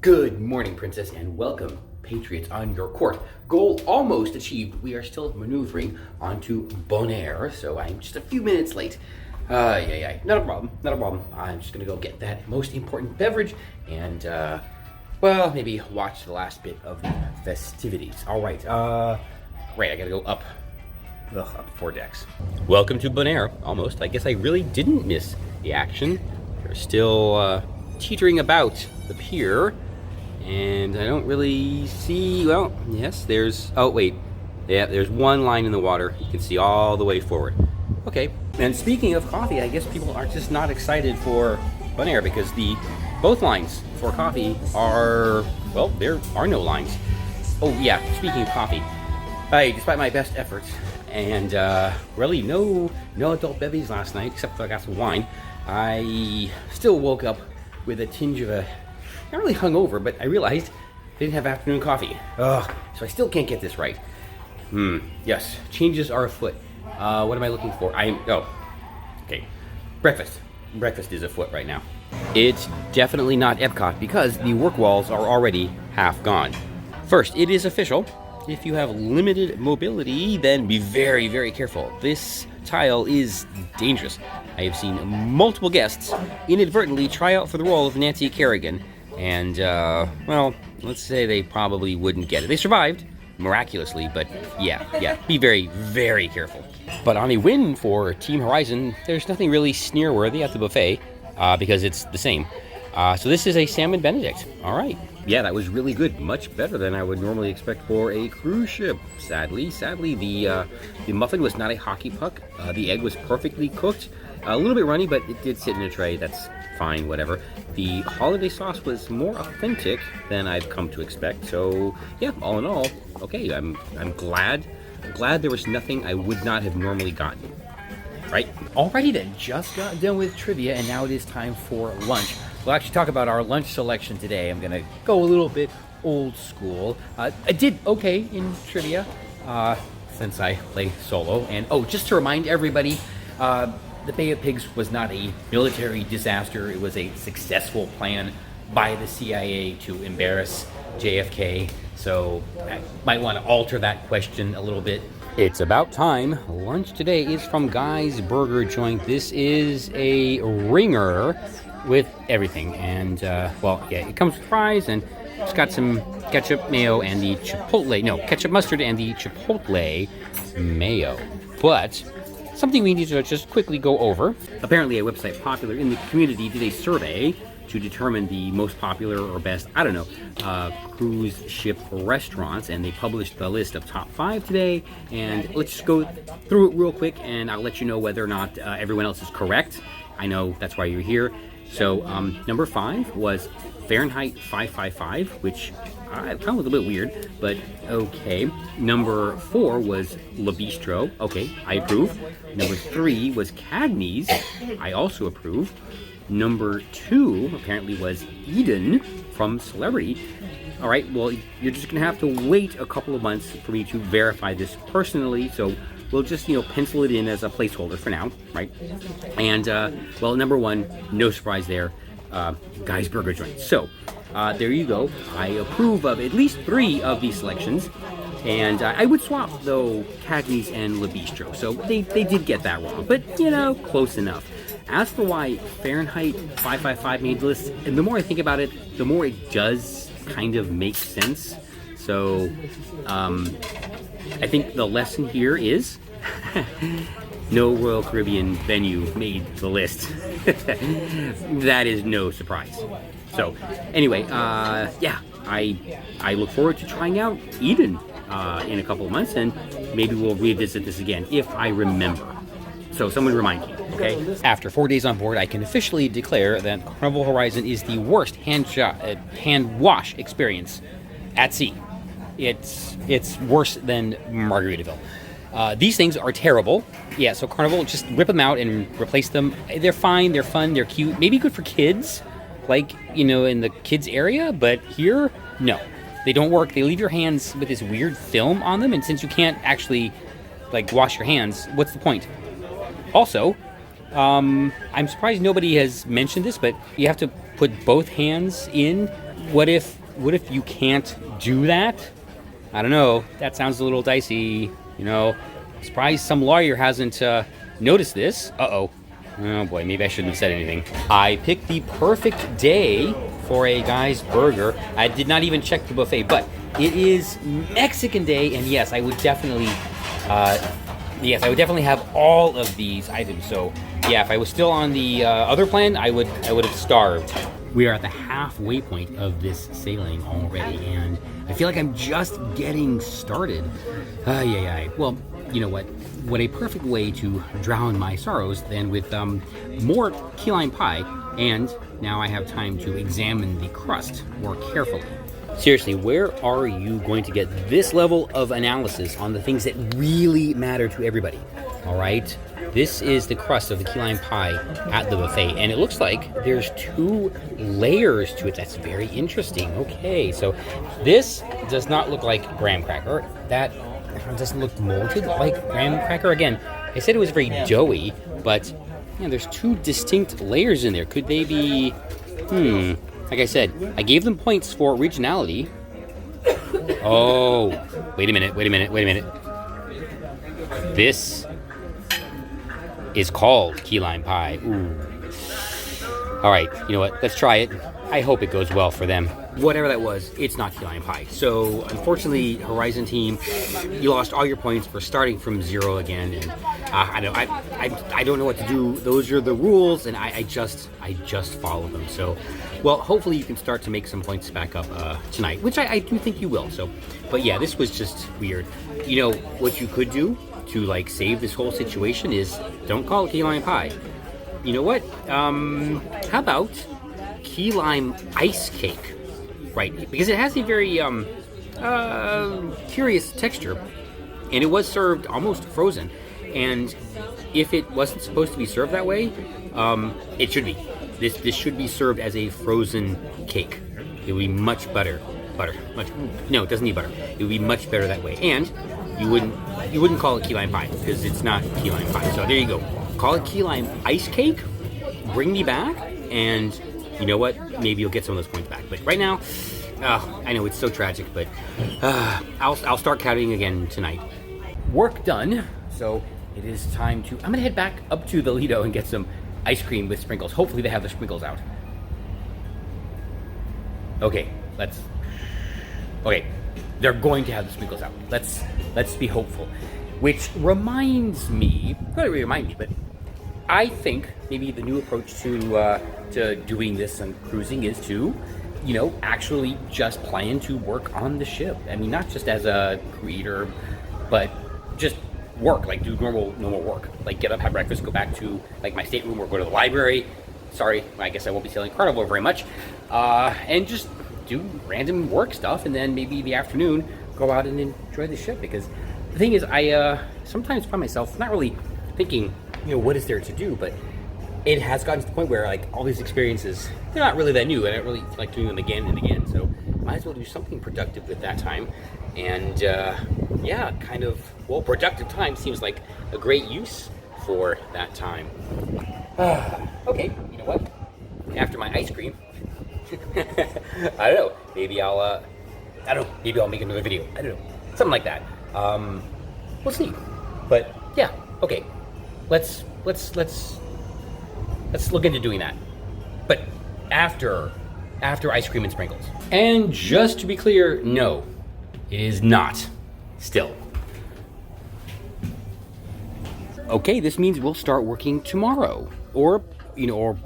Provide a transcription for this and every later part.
Good morning, Princess, and welcome, Patriots, on your court. Goal almost achieved. We are still maneuvering onto Bonaire, so I'm just a few minutes late. Not a problem. I'm just gonna go get that most important beverage and, maybe watch the last bit of the festivities. All right, I gotta go up 4 decks. Welcome to Bonaire, almost. I guess I really didn't miss the action. They're still, teetering about the pier. And I don't really see, well, yes, there's one line in the water. You can see all the way forward. Okay, and speaking of coffee, I guess people are just not excited for Bonaire because both lines for coffee are, well, there are no lines. Oh yeah, speaking of coffee, despite my best efforts and really no adult bevies last night except for a glass of wine, I still woke up with a tinge of not really hungover, but I realized I didn't have afternoon coffee. So I still can't get this right. Yes, changes are afoot. What am I looking for? Breakfast. Breakfast is afoot right now. It's definitely not Epcot because the work walls are already half gone. First, it is official. If you have limited mobility, then be very, very careful. This tile is dangerous. I have seen multiple guests inadvertently try out for the role of Nancy Kerrigan. And, let's say they probably wouldn't get it. They survived, miraculously, but yeah, be very, very careful. But on a win for Team Horizon, there's nothing really sneer-worthy at the buffet, because it's the same. So this is a Salmon Benedict. All right. Yeah, that was really good. Much better than I would normally expect for a cruise ship. Sadly, the muffin was not a hockey puck. The egg was perfectly cooked. A little bit runny, but it did sit in a tray. That's fine, whatever. The holiday sauce was more authentic than I've come to expect. So, yeah, all in all, okay. I'm glad there was nothing I would not have normally gotten. Right? Alrighty then, just got done with trivia, and now it is time for lunch. We'll actually talk about our lunch selection today. I'm gonna go a little bit old school. I did okay in trivia since I play solo. And just to remind everybody, the Bay of Pigs was not a military disaster. It was a successful plan by the CIA to embarrass JFK. So I might want to alter that question a little bit. It's about time. Lunch today is from Guy's Burger Joint. This is a ringer with everything. And, it comes with fries and it's got some ketchup, mayo, and the ketchup, mustard, and the chipotle mayo. But something we need to just quickly go over. Apparently a website popular in the community did a survey to determine the most popular or best, cruise ship restaurants, and they published the list of top 5 today. And let's just go through it real quick, and I'll let you know whether or not everyone else is correct. I know that's why you're here. So number 5 was Fahrenheit 555, which I found was a bit weird, but okay. Number 4 was Le Bistro. Okay, I approve. Number 3 was Cagney's. I also approve. Number 2 apparently was Eden from Celebrity. All right, well, you're just gonna have to wait a couple of months for me to verify this personally, so we'll just, pencil it in as a placeholder for now, right? And, number 1, no surprise there, Guy's Burger Joint. So, there you go. I approve of at least 3 of these selections. And I would swap, though, Cagney's and Le Bistro. So they did get that wrong, but, close enough. As for why Fahrenheit 555 made the list, and the more I think about it, the more it does kind of make sense. So, I think the lesson here is no Royal Caribbean venue made the list. That is no surprise. So, anyway, I look forward to trying out Eden in a couple of months, and maybe we'll revisit this again if I remember. So someone remind me, okay? After 4 days on board, I can officially declare that Carnival Horizon is the worst hand wash experience at sea. It's worse than Margaritaville. These things are terrible. Yeah, so Carnival, just rip them out and replace them. They're fine, they're fun, they're cute. Maybe good for kids, like, in the kids area, but here, no. They don't work. They leave your hands with this weird film on them, and since you can't actually, wash your hands, what's the point? Also, I'm surprised nobody has mentioned this, but you have to put both hands in what if you can't do that? I don't know. That sounds a little dicey. You know, surprised some lawyer hasn't noticed this. Uh-oh. Oh boy, maybe I shouldn't have said anything. I picked the perfect day for a guy's burger. I did not even check the buffet, but it is Mexican Day, and yes, I would definitely have all of these items. So yeah, if I was still on the other plan, I would have starved. We are at the halfway point of this sailing already, and I feel like I'm just getting started. Well, you know what? What a perfect way to drown my sorrows than with more key lime pie, and now I have time to examine the crust more carefully. Seriously, where are you going to get this level of analysis on the things that really matter to everybody? All right, this is the crust of the key lime pie at the buffet, and it looks like there's 2 layers to it. That's very interesting. Okay, so this does not look like graham cracker. That doesn't look molded like graham cracker. Again, I said it was very doughy, but there's 2 distinct layers in there. Could they be, like I said, I gave them points for originality. Oh, wait a minute. This is called key lime pie. Ooh. All right, you know what? Let's try it. I hope it goes well for them. Whatever that was, it's not key lime pie. So unfortunately, Horizon team, you lost all your points for starting from 0 again, and I don't know what to do. Those are the rules, and I just follow them. So, well, hopefully you can start to make some points back up tonight, which I do think you will. So, but yeah, this was just weird. You know what you could do to like save this whole situation is don't call it key lime pie. You know what? How about key lime ice cake? Right, because it has a very curious texture, and it was served almost frozen. And if it wasn't supposed to be served that way, it should be. This should be served as a frozen cake. It would be much better. No, it doesn't need butter. It would be much better that way. And you wouldn't call it key lime pie because it's not key lime pie. So there you go. Call it key lime ice cake. Bring me back, and you know what? Maybe you'll get some of those points back. But right now, I know it's so tragic, but I'll start counting again tonight. Work done. So it is time to. I'm gonna head back up to the Lido and get some ice cream with sprinkles. Hopefully they have the sprinkles out. Okay, they're going to have the sprinkles out. Let's be hopeful. Which reminds me, not really remind me, but I think maybe the new approach to doing this and cruising is to, actually just plan to work on the ship. I mean, not just as a creator, but just work, like do normal work. Like get up, have breakfast, go back to like my stateroom or go to the library. Sorry, I guess I won't be sailing Carnival very much. And just do random work stuff, and then maybe the afternoon go out and enjoy the ship. Because the thing is, I sometimes find myself not really thinking, what is there to do, but it has gotten to the point where like all these experiences, they're not really that new, and I don't really like doing them again and again. So might as well do something productive with that time. And productive time seems like a great use for that time. Okay, you know what? After my ice cream, I don't know. Maybe I'll make another video. I don't know, something like that. We'll see. But yeah, okay. Let's look into doing that. But after ice cream and sprinkles. And just to be clear, no, it is not. Still. Okay, this means we'll start working tomorrow, or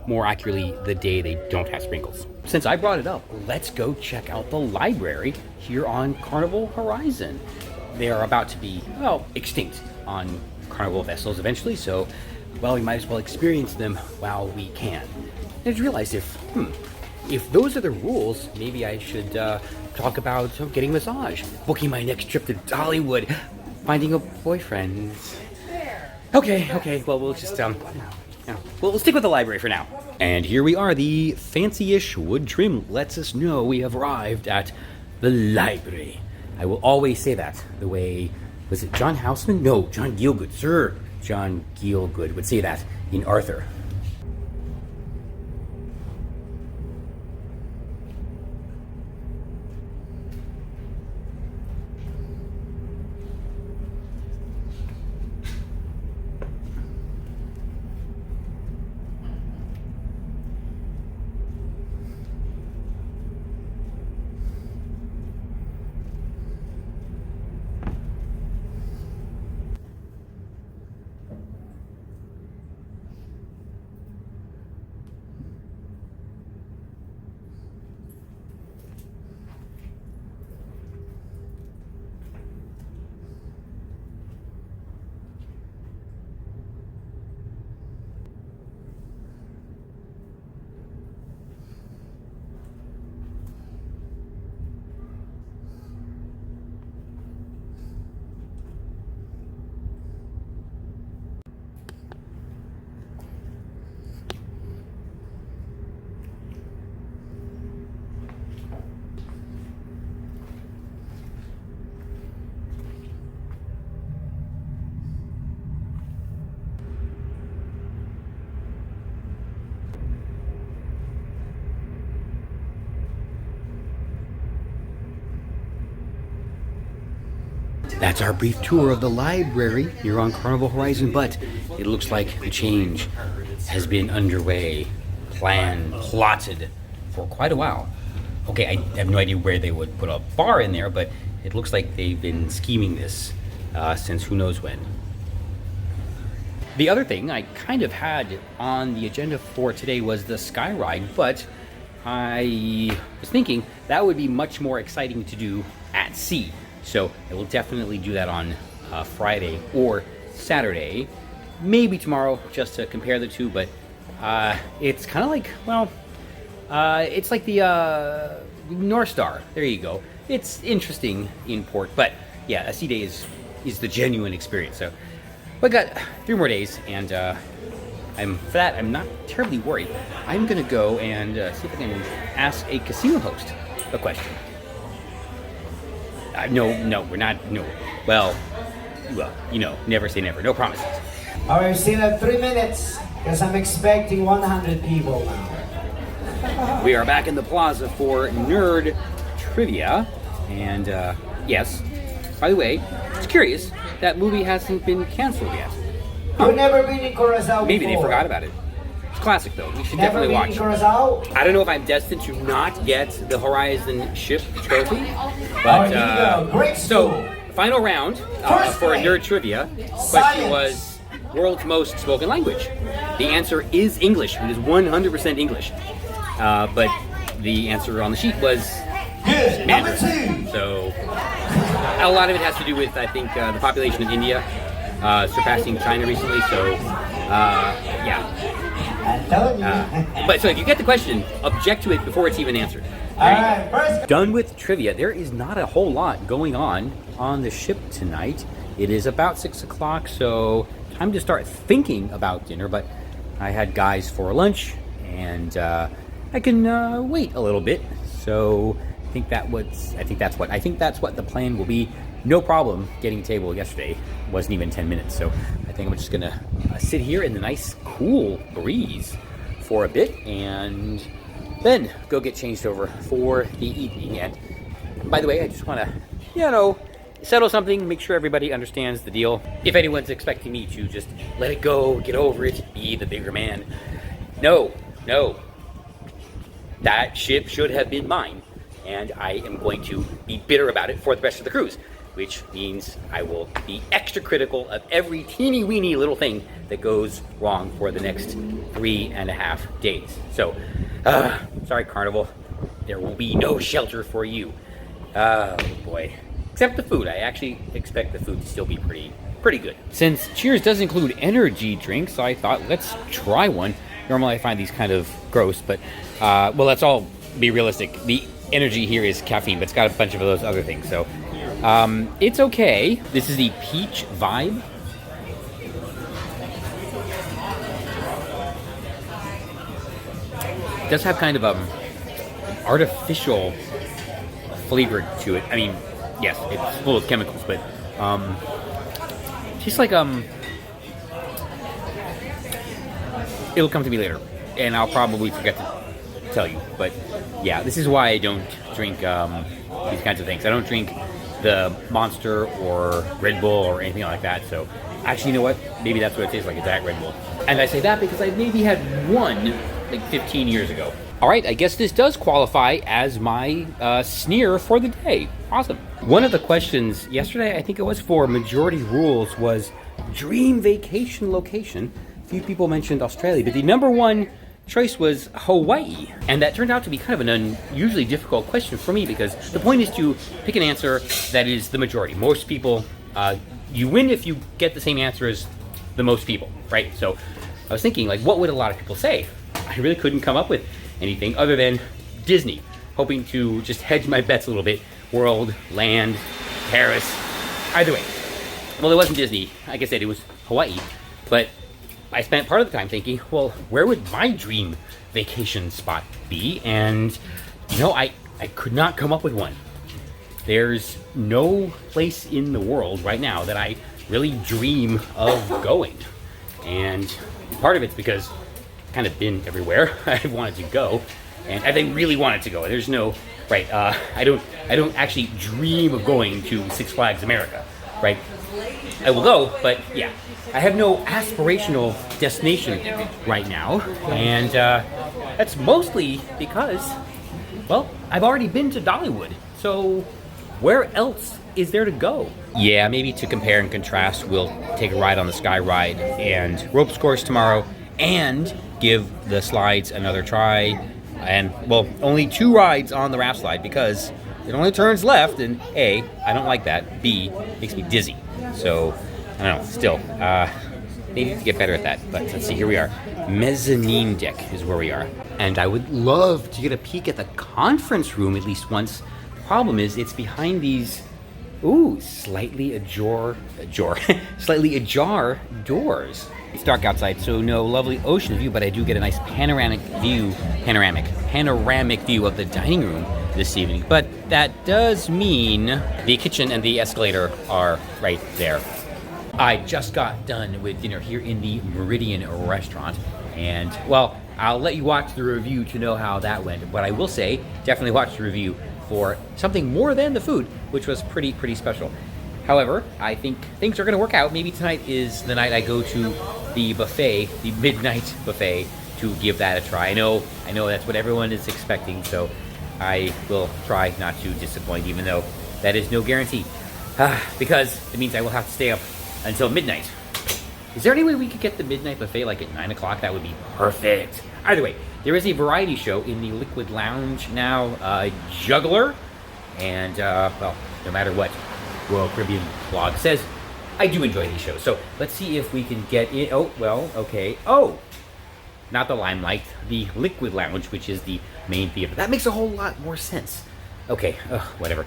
more accurately, the day they don't have sprinkles. Since I brought it up, let's go check out the library here on Carnival Horizon. They are about to be, extinct on Carnival vessels eventually, so, we might as well experience them while we can. I just realized if those are the rules, maybe I should talk about getting a massage, booking my next trip to Dollywood, finding a boyfriend. Okay, well, we'll just, we'll stick with the library for now. And here we are, the fancy-ish wood trim lets us know we have arrived at the library. I will always say that the way, was it John Houseman? No, John Gielgud, Sir John Gielgud would say that in Arthur. That's our brief tour of the library here on Carnival Horizon, but it looks like the change has been underway, planned, plotted for quite a while. Okay, I have no idea where they would put a bar in there, but it looks like they've been scheming this since who knows when. The other thing I kind of had on the agenda for today was the sky ride, but I was thinking that would be much more exciting to do at sea. So I will definitely do that on Friday or Saturday, maybe tomorrow, just to compare the two. But it's kind of like, well, it's like the North Star. There you go. It's interesting in port, but yeah, a sea day is the genuine experience. So we got 3 more days, and for that, I'm not terribly worried. I'm gonna go and see if I can ask a casino host a question. No, we're not. No. Well, you know, never say never. No promises. All right, still at 3 minutes, because I'm expecting 100 people now. We are back in the plaza for Nerd Trivia, and yes, by the way, it's curious, that movie hasn't been canceled yet. You've never been in Curacao Maybe before. they forgot about it. It's classic though, you should Never definitely been watch in it. Curacao? I don't know if I'm destined to not get the Horizon ship trophy, Oh, but here you go. Great so school. final round First for grade. Nerd Trivia. Question Science. was world's most spoken language. The answer is English. It is 100% English, but the answer on the sheet was Good. Number Mandarin. 2. So a lot of it has to do with, I think, the population of India surpassing China recently. So yeah. I'm telling you. But so if you get the question, object to it before it's even answered. All right, first. Done with trivia. There is not a whole lot going on the ship tonight. It is about 6 o'clock, so time to start thinking about dinner. But I had guys for lunch, and I can wait a little bit. So I think that's what the plan will be. No problem getting a table yesterday. It wasn't even 10 minutes. So I think I'm just gonna sit here in the nice cool breeze for a bit, and then go get changed over for the evening. And by the way, I just want to, settle something, make sure everybody understands the deal. If anyone's expecting me to just let it go, get over it, be the bigger man, no. That ship should have been mine, and I am going to be bitter about it for the rest of the cruise, which means I will be extra critical of every teeny weeny little thing that goes wrong for the next 3.5 days. So, sorry Carnival, there will be no shelter for you. Oh boy. Except the food. I actually expect the food to still be pretty good. Since Cheers does include energy drinks, I thought let's try one. Normally I find these kind of gross, but well, let's all be realistic. The energy here is caffeine, but it's got a bunch of those other things, so it's okay. This is the Peach Vibe. It does have kind of an artificial flavor to it. I mean, yes, it's full of chemicals, but tastes like it'll come to me later, and I'll probably forget to tell you. But yeah, this is why I don't drink these kinds of things. I don't drink the Monster or Red Bull or anything like that. So actually, you know what? Maybe that's what it tastes like, a Diet Red Bull. And I say that because I maybe had one like 15 years ago. All right, I guess this does qualify as my sneer for the day. Awesome. One of the questions yesterday, I think it was for Majority Rules, was dream vacation location. A few people mentioned Australia, but the number one choice was Hawaii. And that turned out to be kind of an unusually difficult question for me, because the point is to pick an answer that is the majority. Most people, you win if you get the same answer as the most people, right? So I was thinking, like, what would a lot of people say? I really couldn't come up with anything other than Disney, hoping to just hedge my bets a little bit. World, land, Paris, either way. Well, it wasn't Disney. Like I said, it was Hawaii. But I spent part of the time thinking, well, where would my dream vacation spot be? And, I could not come up with one. There's no place in the world right now that I really dream of going. And part of it's because I've kind of been everywhere I wanted to go, and I really wanted to go. There's no, right, I don't actually dream of going to Six Flags America. right? I will go, but yeah, I have no aspirational destination right now, and that's mostly because, well, I've already been to Dollywood, so where else is there to go? Yeah, maybe to compare and contrast, we'll take a ride on the Sky Ride and ropes course tomorrow, and give the slides another try, and, well, only 2 rides on the raft slide because it only turns left, and A, I don't like that, B, makes me dizzy. So, I don't know, still, they need to get better at that. But let's see, here we are. Mezzanine deck is where we are. And I would love to get a peek at the conference room at least once. The problem is, it's behind these, slightly ajar doors. It's dark outside, so no lovely ocean view, but I do get a nice panoramic view of the dining room this evening. But that does mean the kitchen and the escalator are right there. I just got done with dinner here in the Meridian restaurant, and, well, I'll let you watch the review to know how that went, but I will say, definitely watch the review for something more than the food, which was pretty special. However, I think things are going to work out. Maybe tonight is the night I go to the buffet, the midnight buffet, to give that a try. I know that's what everyone is expecting, so I will try not to disappoint, even though that is no guarantee, because it means I will have to stay up until midnight. Is there any way we could get the midnight buffet like at 9 o'clock? That would be perfect. Either way, there is a variety show in the Liquid Lounge now, Juggler, and, well, no matter what Royal Caribbean blog says, I do enjoy these shows. So let's see if we can get in. Oh, well, okay. Oh, not the Limelight, the Liquid Lounge, which is the main theater. That makes a whole lot more sense. Okay, whatever.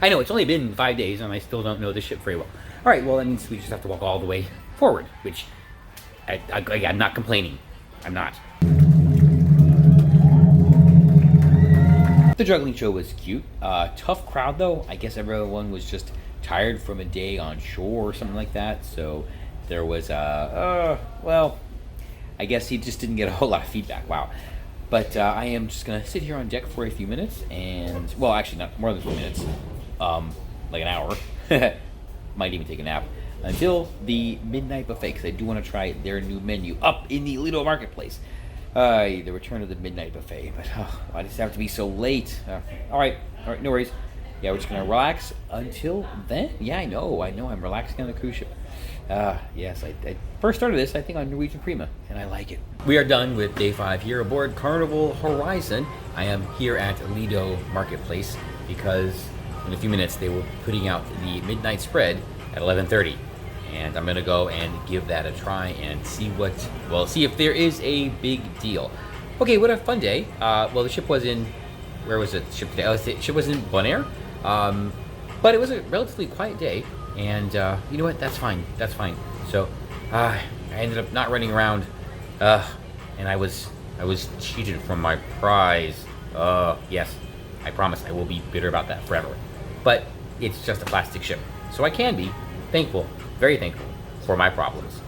I know, it's only been 5 days, and I still don't know the ship very well. All right, well, that means we just have to walk all the way forward, which I'm not complaining. I'm not. The juggling show was cute. Tough crowd, though. I guess everyone was just tired from a day on shore or something like that. So there was, well, I guess he just didn't get a whole lot of feedback. Wow. But I am just going to sit here on deck for a few minutes and, well, actually not more than a few minutes, like an hour. Might even take a nap until the midnight buffet, because I do want to try their new menu up in the Lido Marketplace. The return of the midnight buffet, but why does it have to be so late? All right, no worries. Yeah, we're just gonna relax until then. Yeah, I know, I'm relaxing on the cruise ship. Yes, I first started this, I think, on Norwegian Prima, and I like it. We are done with day 5 here aboard Carnival Horizon. I am here at Lido Marketplace because in a few minutes they were putting out the midnight spread at 11:30. And I'm gonna go and give that a try and see if there is a big deal. Okay, what a fun day. Well, the ship was in, where was it? The ship was in Bonaire, but it was a relatively quiet day, and you know what? That's fine. So I ended up not running around, and I was cheated from my prize. Yes, I promise I will be bitter about that forever. But it's just a plastic ship, so I can be thankful. Very thankful for my problems.